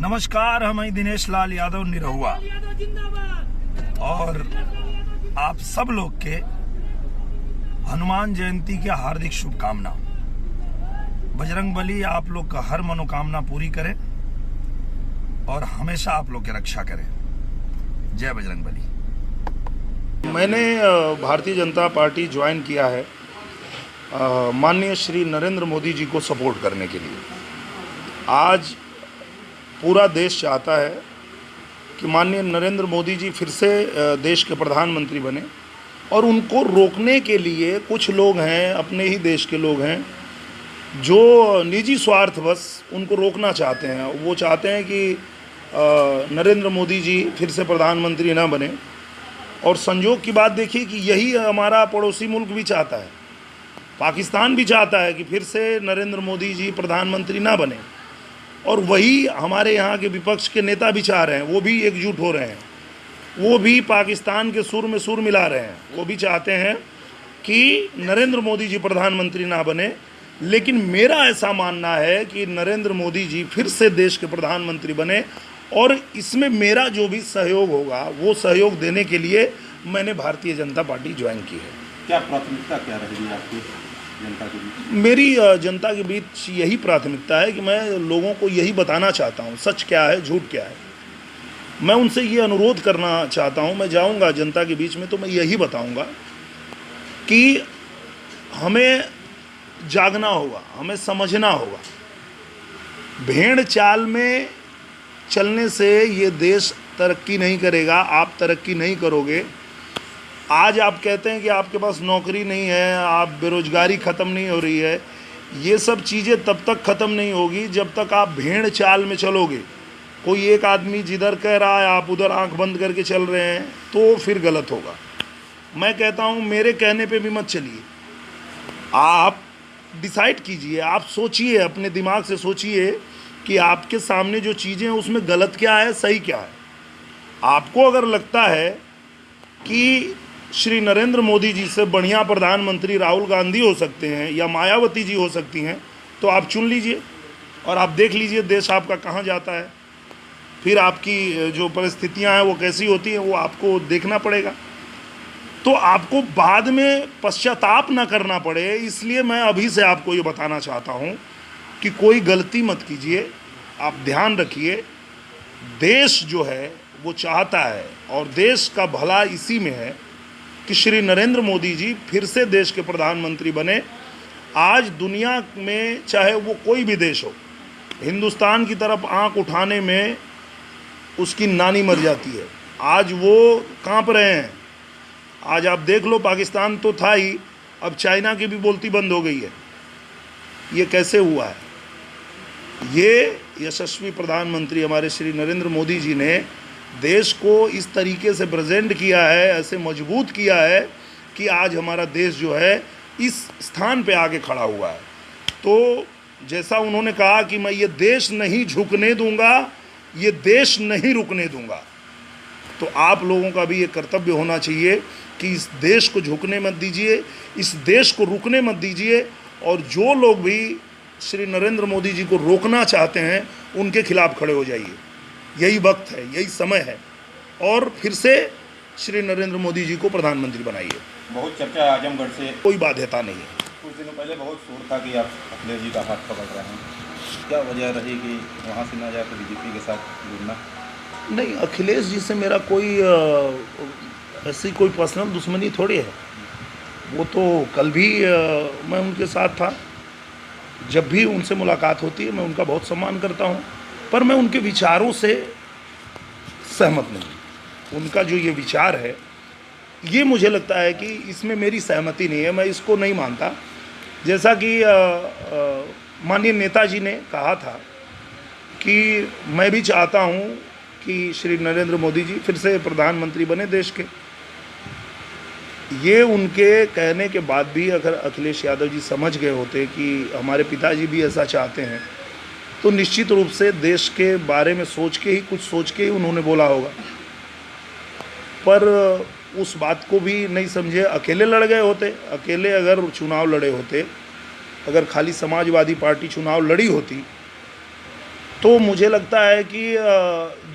नमस्कार, हम हैं दिनेश लाल यादव निरहुआ और आप सब लोग के हनुमान जयंती की हार्दिक शुभकामना। बजरंगबली आप लोग का हर मनोकामना पूरी करे और हमेशा आप लोग की रक्षा करे। जय बजरंगबली। मैंने भारतीय जनता पार्टी ज्वाइन किया है माननीय श्री नरेंद्र मोदी जी को सपोर्ट करने के लिए। आज पूरा देश चाहता है कि माननीय नरेंद्र मोदी जी फिर से देश के प्रधानमंत्री बने और उनको रोकने के लिए कुछ लोग हैं, अपने ही देश के लोग हैं, जो निजी स्वार्थवश उनको रोकना चाहते हैं। वो चाहते हैं कि नरेंद्र मोदी जी फिर से प्रधानमंत्री ना बने। और संयोग की बात देखिए कि यही हमारा पड़ोसी मुल्क भी चाहता है, पाकिस्तान भी चाहता है कि फिर से नरेंद्र मोदी जी प्रधानमंत्री ना बने। और वही हमारे यहाँ के विपक्ष के नेता भी चाह रहे हैं, वो भी एकजुट हो रहे हैं, वो भी पाकिस्तान के सुर में सुर मिला रहे हैं। वो भी चाहते हैं कि नरेंद्र मोदी जी प्रधानमंत्री ना बने। लेकिन मेरा ऐसा मानना है कि नरेंद्र मोदी जी फिर से देश के प्रधानमंत्री बने और इसमें मेरा जो भी सहयोग होगा वो सहयोग देने के लिए मैंने भारतीय जनता पार्टी ज्वाइन की है। क्या प्राथमिकता क्या रहेगी आपकी जनता के बीच? मेरी जनता के बीच यही प्राथमिकता है कि मैं लोगों को यही बताना चाहता हूँ सच क्या है, झूठ क्या है। मैं उनसे ये अनुरोध करना चाहता हूँ, मैं जाऊँगा जनता के बीच में तो मैं यही बताऊँगा कि हमें जागना होगा, हमें समझना होगा। भेड़ चाल में चलने से ये देश तरक्की नहीं करेगा, आप तरक्की नहीं करोगे। आज आप कहते हैं कि आपके पास नौकरी नहीं है, आप बेरोजगारी ख़त्म नहीं हो रही है। ये सब चीज़ें तब तक ख़त्म नहीं होगी जब तक आप भेड़ चाल में चलोगे। कोई एक आदमी जिधर कह रहा है आप उधर आंख बंद करके चल रहे हैं तो फिर गलत होगा। मैं कहता हूँ मेरे कहने पे भी मत चलिए, आप डिसाइड कीजिए, आप सोचिए, अपने दिमाग से सोचिए कि आपके सामने जो चीज़ें हैं उसमें गलत क्या है, सही क्या है। आपको अगर लगता है कि श्री नरेंद्र मोदी जी से बढ़िया प्रधानमंत्री राहुल गांधी हो सकते हैं या मायावती जी हो सकती हैं तो आप चुन लीजिए और आप देख लीजिए देश आपका कहाँ जाता है। फिर आपकी जो परिस्थितियां हैं वो कैसी होती हैं वो आपको देखना पड़ेगा। तो आपको बाद में पश्चाताप ना करना पड़े, इसलिए मैं अभी से आपको ये बताना चाहता हूँ कि कोई गलती मत कीजिए। आप ध्यान रखिए, देश जो है वो चाहता है और देश का भला इसी में है कि श्री नरेंद्र मोदी जी फिर से देश के प्रधानमंत्री बने। आज दुनिया में चाहे वो कोई भी देश हो, हिंदुस्तान की तरफ आंख उठाने में उसकी नानी मर जाती है। आज वो कांप रहे हैं। आज आप देख लो, पाकिस्तान तो था ही, अब चाइना की भी बोलती बंद हो गई है। ये कैसे हुआ है? ये यशस्वी प्रधानमंत्री हमारे श्री नरेंद्र मोदी जी ने देश को इस तरीके से प्रेजेंट किया है, ऐसे मजबूत किया है कि आज हमारा देश जो है इस स्थान पे आके खड़ा हुआ है। तो जैसा उन्होंने कहा कि मैं ये देश नहीं झुकने दूंगा, ये देश नहीं रुकने दूंगा, तो आप लोगों का भी ये कर्तव्य होना चाहिए कि इस देश को झुकने मत दीजिए, इस देश को रुकने मत दीजिए। और जो लोग भी श्री नरेंद्र मोदी जी को रोकना चाहते हैं उनके खिलाफ खड़े हो जाइए। यही वक्त है, यही समय है और फिर से श्री नरेंद्र मोदी जी को प्रधानमंत्री बनाइए। बहुत चर्चा आजमगढ़ से, कोई बाध्यता नहीं है। कुछ दिनों पहले बहुत शोर था कि आप अखिलेश जी का हाथ पकड़ रहे हैं, क्या वजह रही कि वहाँ से ना जाकर बीजेपी के साथ जुड़ना? नहीं, अखिलेश जी से मेरा कोई ऐसी कोई पर्सनल दुश्मनी थोड़ी है। वो तो कल भी मैं उनके साथ था। जब भी उनसे मुलाकात होती है मैं उनका बहुत सम्मान करता हूँ, पर मैं उनके विचारों से सहमत नहीं। उनका जो ये विचार है ये मुझे लगता है कि इसमें मेरी सहमति नहीं है, मैं इसको नहीं मानता। जैसा कि माननीय नेताजी ने कहा था कि मैं भी चाहता हूँ कि श्री नरेंद्र मोदी जी फिर से प्रधानमंत्री बने देश के। ये उनके कहने के बाद भी अगर अखिलेश यादव जी समझ गए होते कि हमारे पिताजी भी ऐसा चाहते हैं तो निश्चित रूप से देश के बारे में सोच के ही, कुछ सोच के ही उन्होंने बोला होगा। पर उस बात को भी नहीं समझे, अकेले लड़ गए होते। अकेले अगर चुनाव लड़े होते, अगर खाली समाजवादी पार्टी चुनाव लड़ी होती तो मुझे लगता है कि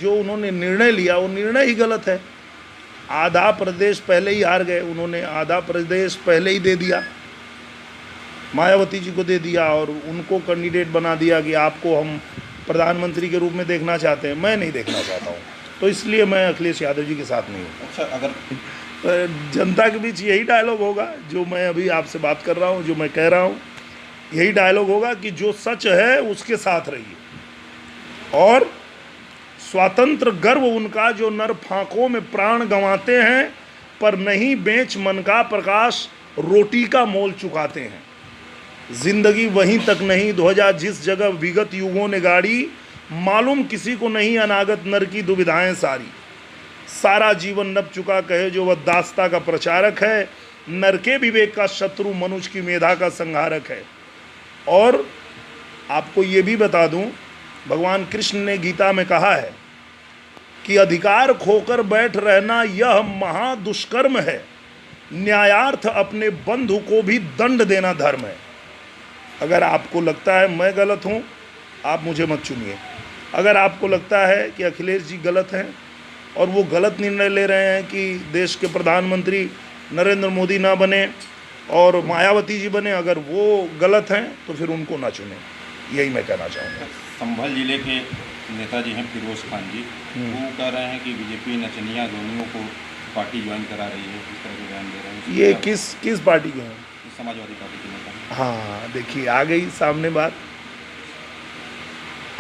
जो उन्होंने निर्णय लिया वो निर्णय ही गलत है। आधा प्रदेश पहले ही हार गए, उन्होंने आधा प्रदेश पहले ही दे दिया, मायावती जी को दे दिया और उनको कैंडिडेट बना दिया कि आपको हम प्रधानमंत्री के रूप में देखना चाहते हैं। मैं नहीं देखना चाहता हूँ, तो इसलिए मैं अखिलेश यादव जी के साथ नहीं हूँ। अच्छा, अगर जनता के बीच यही डायलॉग होगा जो मैं अभी आपसे बात कर रहा हूँ, जो मैं कह रहा हूँ, यही डायलॉग होगा कि जो सच है उसके साथ रहिए, और स्वातंत्र गर्व उनका जो नर फांकों में प्राण गंवाते हैं, पर नहीं बेच मन का प्रकाश रोटी का मोल चुकाते हैं। जिंदगी वहीं तक नहीं ध्वजा जिस जगह विगत युगों ने गाड़ी, मालूम किसी को नहीं अनागत नर की दुविधाएं सारी। सारा जीवन नब चुका कहे जो वह दास्ता का प्रचारक है, नर के विवेक का शत्रु मनुष्य की मेधा का संहारक है। और आपको ये भी बता दूं, भगवान कृष्ण ने गीता में कहा है कि अधिकार खोकर बैठ रहना यह महादुष्कर्म है, न्यायार्थ अपने बंधु को भी दंड देना धर्म है। अगर आपको लगता है मैं गलत हूँ, आप मुझे मत चुनिए। अगर आपको लगता है कि अखिलेश जी गलत हैं और वो गलत निर्णय ले रहे हैं कि देश के प्रधानमंत्री नरेंद्र मोदी ना बने और मायावती जी बने, अगर वो गलत हैं तो फिर उनको ना चुने, यही मैं कहना चाहूँगा। संभल जिले के नेताजी हैं फिरोज खान जी, वो कह रहे हैं कि बीजेपी नचनिया धोनियों को पार्टी ज्वाइन करा रही है, इस तरह के बयान दे रहे हैं। ये किस पार्टी के हैं? समाजवादी पार्टी के नेता हैं। हाँ, देखिए आ गई सामने बात।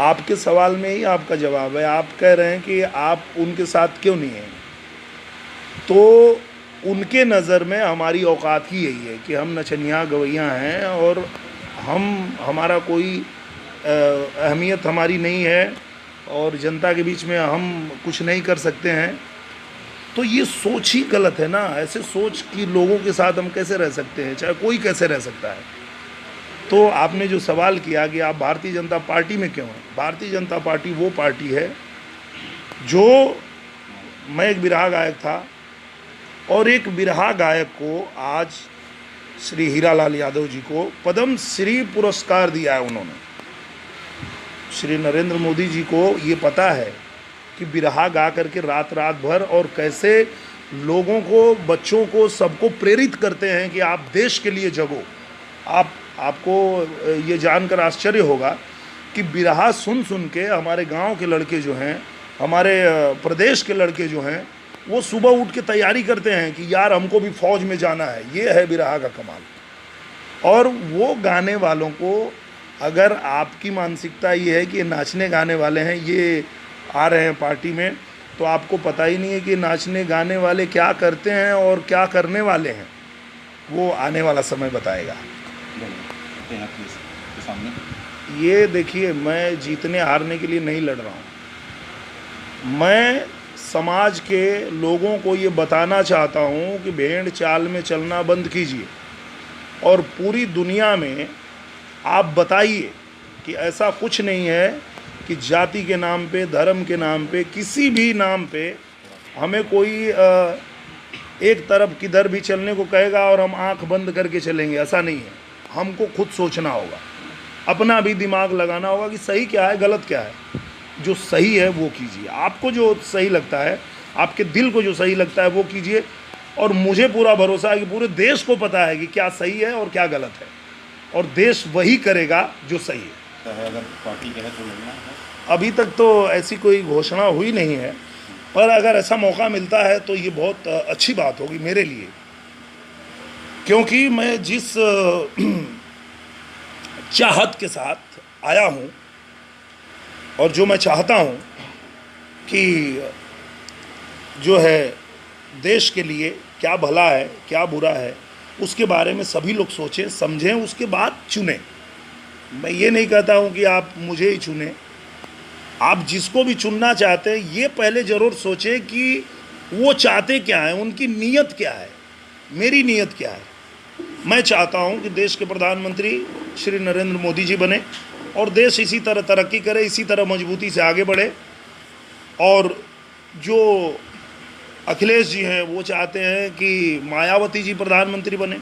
आपके सवाल में ही आपका जवाब है। आप कह रहे हैं कि आप उनके साथ क्यों नहीं हैं, तो उनके नज़र में हमारी औकात ही यही है कि हम नचनिया गवैया हैं और हमारा कोई अहमियत हमारी नहीं है और जनता के बीच में हम कुछ नहीं कर सकते हैं। तो ये सोच ही गलत है ना। ऐसे सोच कि लोगों के साथ हम कैसे रह सकते हैं, चाहे कोई कैसे रह सकता है। तो आपने जो सवाल किया कि आप भारतीय जनता पार्टी में क्यों हैं, भारतीय जनता पार्टी वो पार्टी है जो, मैं एक बिरहा गायक था और एक बिरहा गायक को आज श्री हीरालाल यादव जी को पद्म श्री पुरस्कार दिया है उन्होंने। श्री नरेंद्र मोदी जी को ये पता है कि बिरहा गा करके रात भर और कैसे लोगों को, बच्चों को, सबको प्रेरित करते हैं कि आप देश के लिए जगो। आपको ये जानकर आश्चर्य होगा कि बिरहा सुन के हमारे गांव के लड़के जो हैं, हमारे प्रदेश के लड़के जो हैं, वो सुबह उठ के तैयारी करते हैं कि यार हमको भी फौज में जाना है। ये है बिरहा का कमाल। और वो गाने वालों को, अगर आपकी मानसिकता ये है कि नाचने गाने वाले हैं, ये आ रहे हैं पार्टी में, तो आपको पता ही नहीं है कि नाचने गाने वाले क्या करते हैं और क्या करने वाले हैं। वो आने वाला समय बताएगा। ये देखिए, मैं जीतने हारने के लिए नहीं लड़ रहा हूँ। मैं समाज के लोगों को ये बताना चाहता हूँ कि भेड़ चाल में चलना बंद कीजिए और पूरी दुनिया में आप बताइए कि ऐसा कुछ नहीं है कि जाति के नाम पे, धर्म के नाम पे, किसी भी नाम पे हमें कोई एक तरफ किधर भी चलने को कहेगा और हम आंख बंद करके चलेंगे। ऐसा नहीं है। हमको खुद सोचना होगा, अपना भी दिमाग लगाना होगा कि सही क्या है, गलत क्या है। जो सही है वो कीजिए, आपको जो सही लगता है, आपके दिल को जो सही लगता है वो कीजिए। और मुझे पूरा भरोसा है कि पूरे देश को पता है कि क्या सही है और क्या गलत है, और देश वही करेगा जो सही है। अगर पार्टी कहे तो लड़ना है। अभी तक तो ऐसी कोई घोषणा हुई नहीं है, पर अगर ऐसा मौका मिलता है तो ये बहुत अच्छी बात होगी मेरे लिए, क्योंकि मैं जिस चाहत के साथ आया हूँ और जो मैं चाहता हूँ कि जो है देश के लिए क्या भला है, क्या बुरा है, उसके बारे में सभी लोग सोचें, समझें, उसके बाद चुनें। मैं ये नहीं कहता हूँ कि आप मुझे ही चुनें। आप जिसको भी चुनना चाहते हैं, ये पहले ज़रूर सोचें कि वो चाहते क्या हैं, उनकी नीयत क्या है, मेरी नीयत क्या है। मैं चाहता हूँ कि देश के प्रधानमंत्री श्री नरेंद्र मोदी जी बने और देश इसी तरह तरक्की करे, इसी तरह मजबूती से आगे बढ़े। और जो अखिलेश जी हैं वो चाहते हैं कि मायावती जी प्रधानमंत्री बने।